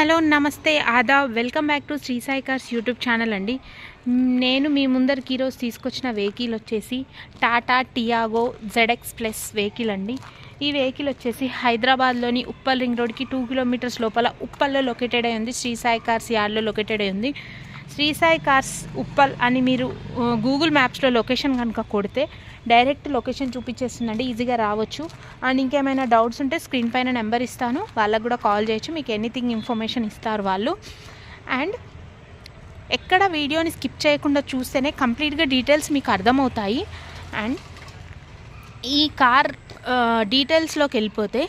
Hello నమస్తే ఆదాబ్ welcome back to Shri Sai cars YouTube channel అండి. నేను మీ ముందరికి ఈరోజు తీసుకొచ్చిన వెహికల్ వచ్చేసి Tata Tiago ZX plus vehicle అండి. ఈ వెహికల్ వచ్చేసి హైదరాబాద్లోని ఉప్పల్ రింగ్ రోడ్కి 2 కిలోమీటర్స్ లోపల ఉప్పల్లో లొకేటెడ్ అయి ఉంది. శ్రీ సాయి కార్స్ యార్డ్లో లొకేటెడ్ అయి ఉంది. శ్రీ సాయి కార్స్ ఉప్పల్ అని మీరు గూగుల్ మ్యాప్స్లో లొకేషన్ కనుక కొడితే డైరెక్ట్ లొకేషన్ చూపించేస్తుందండి, ఈజీగా రావచ్చు. అండ్ ఇంకేమైనా డౌట్స్ ఉంటే స్క్రీన్ పైన నెంబర్ ఇస్తాను, వాళ్ళకు కూడా కాల్ చేయొచ్చు, మీకు ఎనీథింగ్ ఇన్ఫర్మేషన్ ఇస్తారు వాళ్ళు. అండ్ ఎక్కడ వీడియోని స్కిప్ చేయకుండా చూస్తేనే కంప్లీట్గా డీటెయిల్స్ మీకు అర్థమవుతాయి. అండ్ ఈ కార్ డీటెయిల్స్లోకి వెళ్ళిపోతే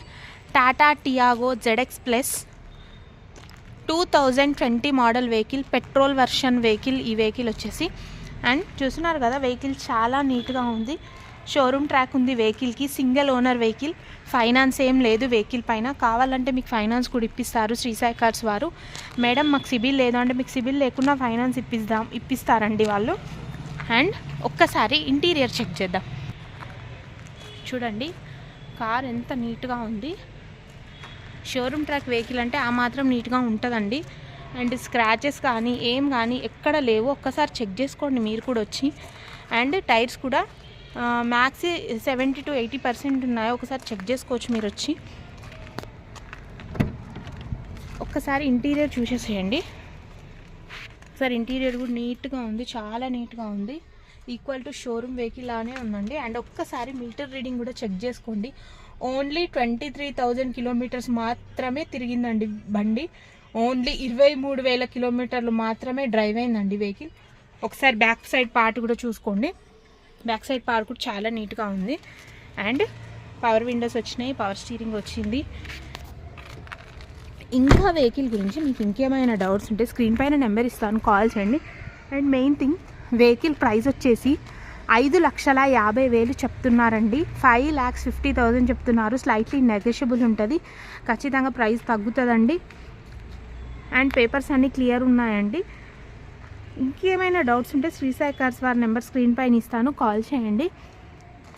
Tata Tiago ZX plus 2020 model vehicle, petrol version vehicle. ఈ వెహికల్ వచ్చేసి అండ్ చూస్తున్నారు కదా, వెహికల్ చాలా నీట్గా ఉంది. షోరూమ్ ట్రాక్ ఉంది వెహికల్కి. సింగిల్ ఓనర్ వెహికల్, ఫైనాన్స్ ఏం లేదు వెహికల్ పైన. కావాలంటే మీకు ఫైనాన్స్ కూడా ఇప్పిస్తారు శ్రీ సాయి కార్స్ వారు. మేడం మాకు సిబిల్ లేదు అంటే మీకు సిబిల్ లేకుండా ఫైనాన్స్ ఇప్పిస్తారండి వాళ్ళు. అండ్ ఒక్కసారి ఇంటీరియర్ చెక్ చేద్దాం. చూడండి కార్ ఎంత నీట్గా ఉంది. షోరూమ్ ట్రాక్ వెహికల్ అంటే ఆ మాత్రం నీట్గా ఉంటుందండి. అండ్ స్క్రాచెస్ కానీ ఏం కానీ ఎక్కడ లేవు, ఒక్కసారి చెక్ చేసుకోండి మీరు కూడా వచ్చి. అండ్ టైర్స్ కూడా మ్యాక్స్ 70 to 80% ఉన్నాయో ఒకసారి చెక్ చేసుకోవచ్చు మీరు వచ్చి. ఒక్కసారి ఇంటీరియర్ చూసేసేయండి. ఒకసారి ఇంటీరియర్ కూడా నీట్గా ఉంది, చాలా నీట్గా ఉంది. ఈక్వల్ టు షోరూమ్ వెహికల్ లానే ఉందండి. అండ్ ఒక్కసారి మీటర్ రీడింగ్ కూడా చెక్ చేసుకోండి. ఓన్లీ 23,000 కిలోమీటర్స్ మాత్రమే తిరిగిందండి బండి. ఓన్లీ 23,000 కిలోమీటర్లు మాత్రమే డ్రైవ్ అయిందండి వెహికల్. ఒకసారి బ్యాక్ సైడ్ పార్ట్ కూడా చూసుకోండి. బ్యాక్ సైడ్ పార్ట్ కూడా చాలా నీట్గా ఉంది. అండ్ పవర్ విండోస్ వచ్చినాయి, పవర్ స్టీరింగ్ వచ్చింది. ఇంకా వెహికల్ గురించి మీకు ఇంకేమైనా డౌట్స్ ఉంటే స్క్రీన్ పైన నెంబర్ ఇస్తాను, కాల్ చేయండి. And main thing, vehicle price వచ్చేసి 5,50,000 చెప్తున్నారండి. 5,50,000 చెప్తున్నారు. స్లైట్లీ నెగోషియబుల్ ఉంటుంది, ఖచ్చితంగా ప్రైస్ తగ్గుతుందండి. అండ్ పేపర్స్ అన్నీ క్లియర్ ఉన్నాయండి. ఇంకేమైనా డౌట్స్ ఉంటే శ్రీ సాయి కార్స్ వారి నెంబర్ స్క్రీన్ పైన ఇస్తాను, కాల్ చేయండి.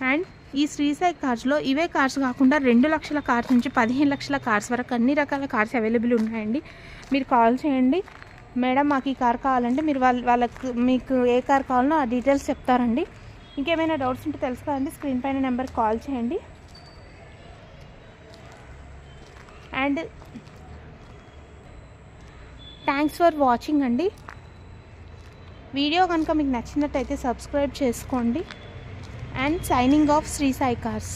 అండ్ ఈ శ్రీ సాయి కార్స్లో ఇవే కార్స్ కాకుండా 2 లక్షల కార్స్ నుంచి 15 లక్షల కార్స్ వరకు అన్ని రకాల కార్స్ అవైలబుల్ ఉన్నాయండి. మీరు కాల్ చేయండి. మేడం మాకు ఈ కార్ కావాలంటే మీరు వాళ్ళకు మీకు ఏ కార్ కావాలనో ఆ డీటెయిల్స్ చెప్తారండి. ఇంకేమైనా డౌట్స్ ఉంటే తెలుసుకోండి, స్క్రీన్ పైన నెంబర్ కాల్ చేయండి. అండ్ థ్యాంక్స్ ఫర్ వాచింగ్ అండి. వీడియో కనుక మీకు నచ్చినట్టయితే సబ్స్క్రైబ్ చేసుకోండి. And signing off Shri Sai cars.